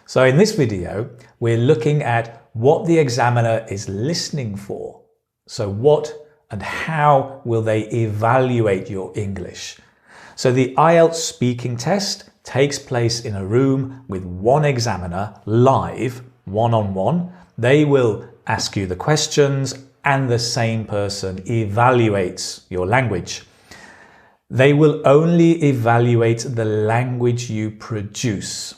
So in this video, we're looking at what the examiner is listening for. So what and how will they evaluate your English? So the IELTS speaking test takes place in a room with one examiner, live, one-on-one. They will ask you the questions and the same person evaluates your language. They will only evaluate the language you produce.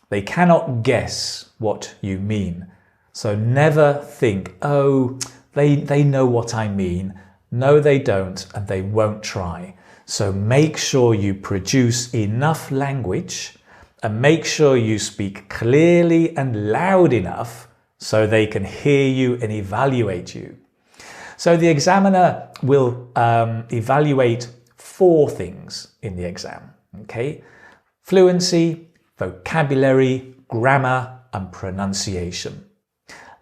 They cannot guess what you mean. So never think, oh, they know what I mean. No, they don't, and they won't try. So make sure you produce enough language and make sure you speak clearly and loud enough so they can hear you and evaluate you. So the examiner will evaluate 4 things in the exam, okay? Fluency, vocabulary, grammar, and pronunciation.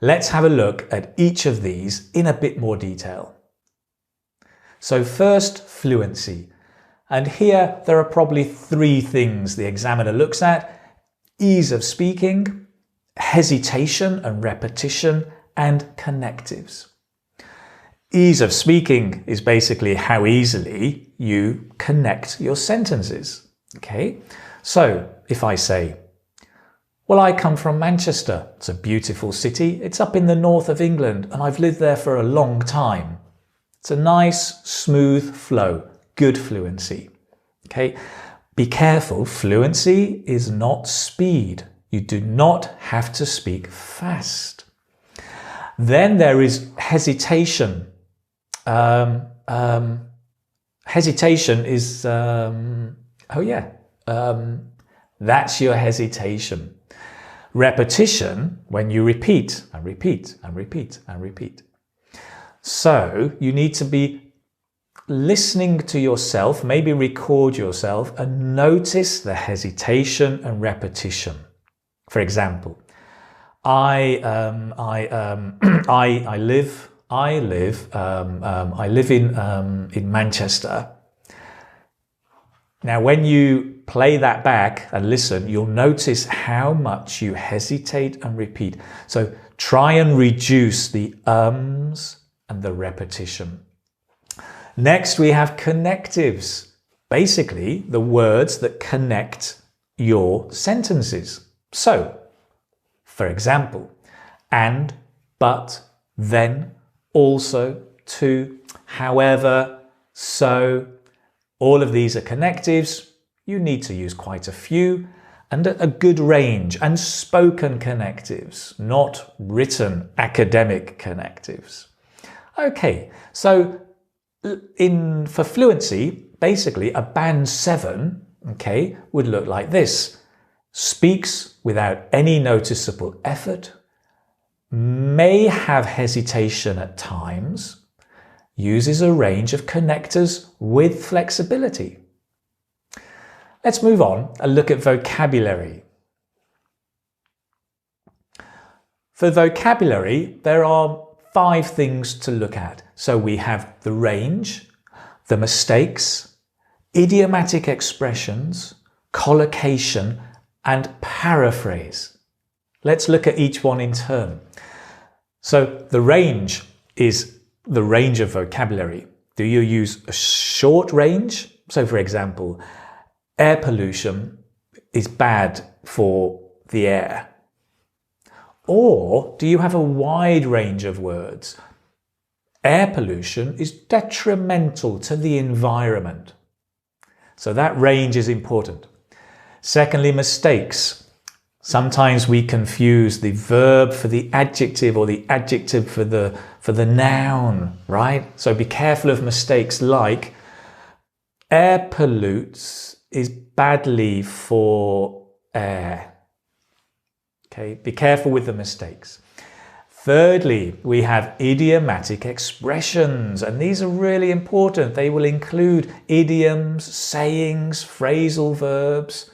Let's have a look at each of these in a bit more detail. So first, fluency. And here there are probably 3 things the examiner looks at: ease of speaking, hesitation and repetition, and connectives. Ease of speaking is basically how easily you connect your sentences. Okay, so if I say, well, I come from Manchester. It's a beautiful city. It's up in the north of England and I've lived there for a long time. It's a nice, smooth flow, good fluency. Okay, be careful. Fluency is not speed. You do not have to speak fast. Then there is hesitation. Hesitation is, that's your hesitation. Repetition, when you repeat and repeat and repeat and repeat. So you need to be listening to yourself, maybe record yourself and notice the hesitation and repetition. For example, I live in Manchester. Now, when you play that back and listen, you'll notice how much you hesitate and repeat. So try and reduce the ums and the repetition. Next, we have connectives. Basically, the words that connect your sentences. So, for example, and, but, then, also, to, however, so. All of these are connectives. You need to use quite a few and a good range, and spoken connectives, not written academic connectives. Okay, so for fluency, basically a band 7, okay, would look like this. Speaks without any noticeable effort, may have hesitation at times, uses a range of connectors with flexibility. Let's move on and look at vocabulary. For vocabulary, there are 5 things to look at. So we have the range, the mistakes, idiomatic expressions, collocation, and paraphrase. Let's look at each one in turn. So the range is the range of vocabulary. Do you use a short range? So for example, air pollution is bad for the air. Or do you have a wide range of words? Air pollution is detrimental to the environment. So that range is important. Secondly, mistakes. Sometimes we confuse the verb for the adjective or the adjective for the noun, right? So be careful of mistakes like air pollutes is badly for air. Okay, be careful with the mistakes. Thirdly, we have idiomatic expressions, and these are really important. They will include idioms, sayings, phrasal verbs.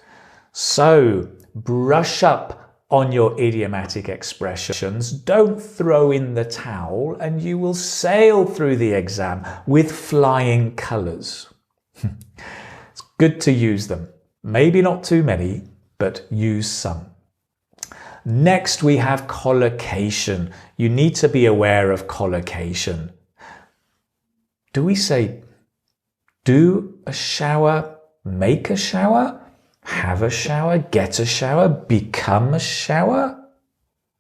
So brush up on your idiomatic expressions. Don't throw in the towel and you will sail through the exam with flying colours. It's good to use them. Maybe not too many, but use some. Next, we have collocation. You need to be aware of collocation. Do we say do a shower, make a shower, have a shower, get a shower, become a shower?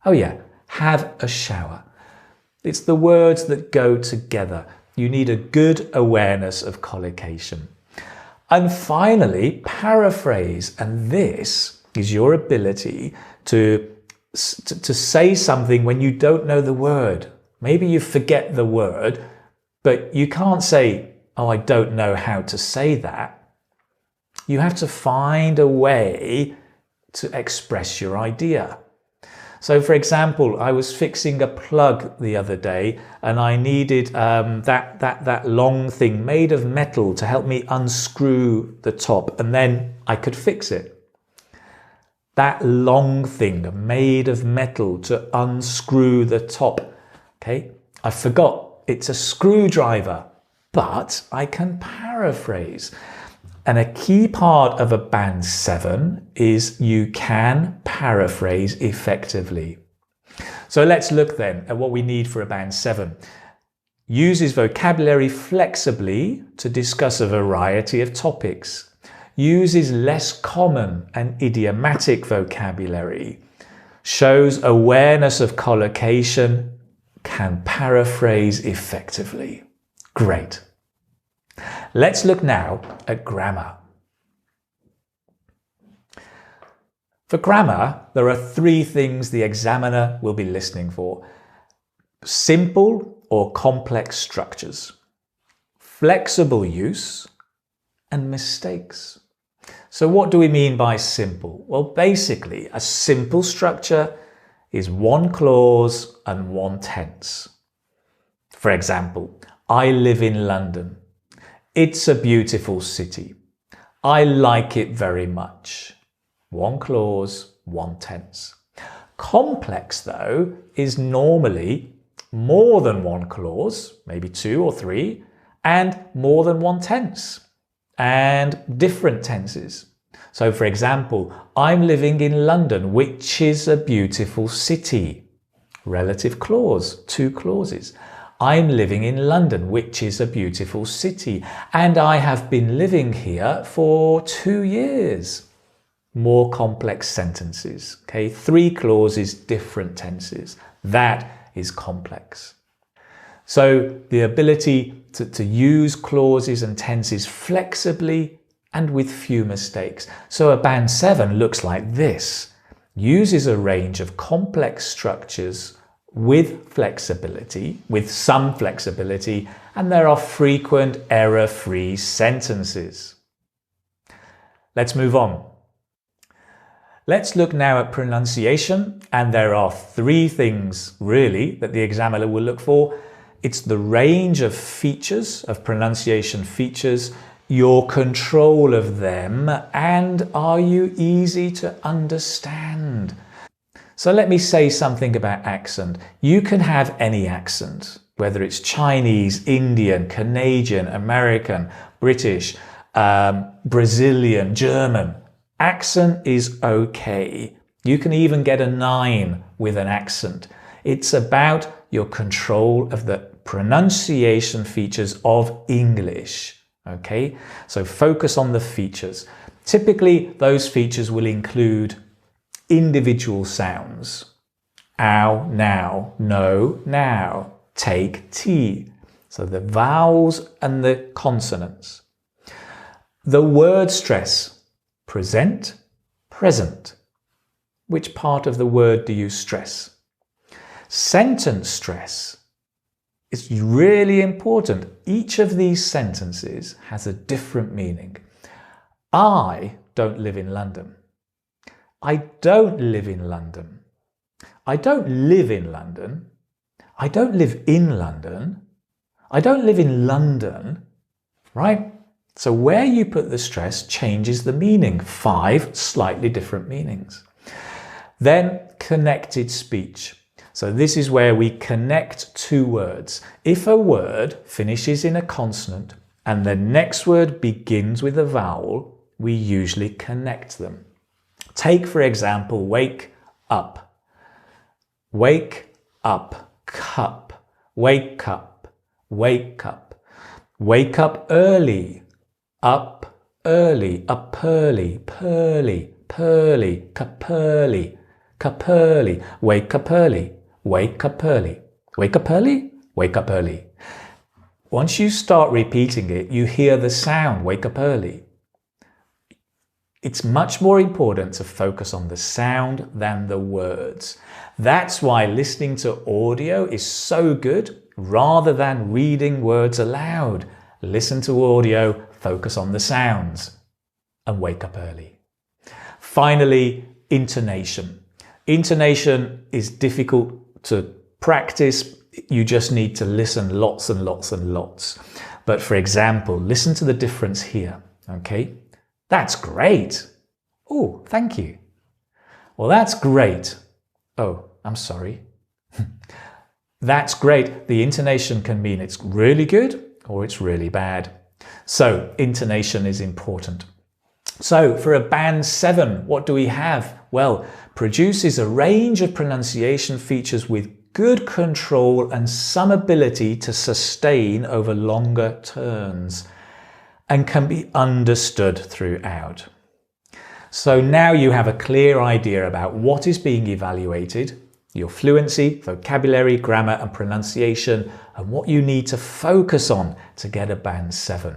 Oh yeah, have a shower. It's the words that go together. You need a good awareness of collocation. And finally, paraphrase. And this is your ability to say something when you don't know the word. Maybe you forget the word, but you can't say, oh, I don't know how to say that. You have to find a way to express your idea. So for example, I was fixing a plug the other day and I needed that long thing made of metal to help me unscrew the top, and then I could fix it. That long thing made of metal to unscrew the top. Okay, I forgot it's a screwdriver, but I can paraphrase. And a key part of a band 7 is you can paraphrase effectively. So let's look then at what we need for a band 7. Uses vocabulary flexibly to discuss a variety of topics. Uses less common and idiomatic vocabulary. Shows awareness of collocation. Can paraphrase effectively. Great. Let's look now at grammar. For grammar, there are 3 things the examiner will be listening for. Simple or complex structures, flexible use, and mistakes. So what do we mean by simple? Well, basically, a simple structure is 1 clause and 1 tense. For example, I live in London. It's a beautiful city. I like it very much. 1 clause, 1 tense. Complex, though, is normally more than 1 clause, maybe 2 or 3, and more than 1 tense, and different tenses. So, for example, I'm living in London, which is a beautiful city. Relative clause, 2 clauses. I'm living in London, which is a beautiful city, and I have been living here for 2 years. More complex sentences, okay? 3 clauses, different tenses. That is complex. So the ability to use clauses and tenses flexibly and with few mistakes. So a band 7 looks like this. Uses a range of complex structures with flexibility, with some flexibility, and there are frequent error-free sentences. Let's move on. Let's look now at pronunciation, and there are 3 things really that the examiner will look for. It's the range of features, of pronunciation features, your control of them, and are you easy to understand? So let me say something about accent. You can have any accent, whether it's Chinese, Indian, Canadian, American, British, Brazilian, German. Accent is okay. You can even get a 9 with an accent. It's about your control of the pronunciation features of English. Okay, so focus on the features. Typically, those features will include individual sounds. Ow, now, no, now, take, tea. So the vowels and the consonants. The word stress, present, present. Which part of the word do you stress? Sentence stress is really important. Each of these sentences has a different meaning. I don't live in London. I don't live in London. I don't live in London. I don't live in London. I don't live in London, right? So where you put the stress changes the meaning. 5 slightly different meanings. Then connected speech. So this is where we connect 2 words. If a word finishes in a consonant and the next word begins with a vowel, we usually connect them. Take, for example, wake up. Wake up, cup. Wake up, wake up. Wake up early, up early, up early, pearly, pearly, cup early, cup early. Wake up early, wake up early. Wake up early, wake up early. Once you start repeating it, you hear the sound, wake up early. It's much more important to focus on the sound than the words. That's why listening to audio is so good rather than reading words aloud. Listen to audio, focus on the sounds, and wake up early. Finally, intonation. Intonation is difficult to practice. You just need to listen lots and lots and lots. But for example, listen to the difference here, okay? That's great. Oh, thank you. Well, that's great. Oh, I'm sorry. That's great. The intonation can mean it's really good or it's really bad. So intonation is important. So for a band 7, what do we have? Well, produces a range of pronunciation features with good control and some ability to sustain over longer turns and can be understood throughout. So now you have a clear idea about what is being evaluated, your fluency, vocabulary, grammar and pronunciation, and what you need to focus on to get a band 7.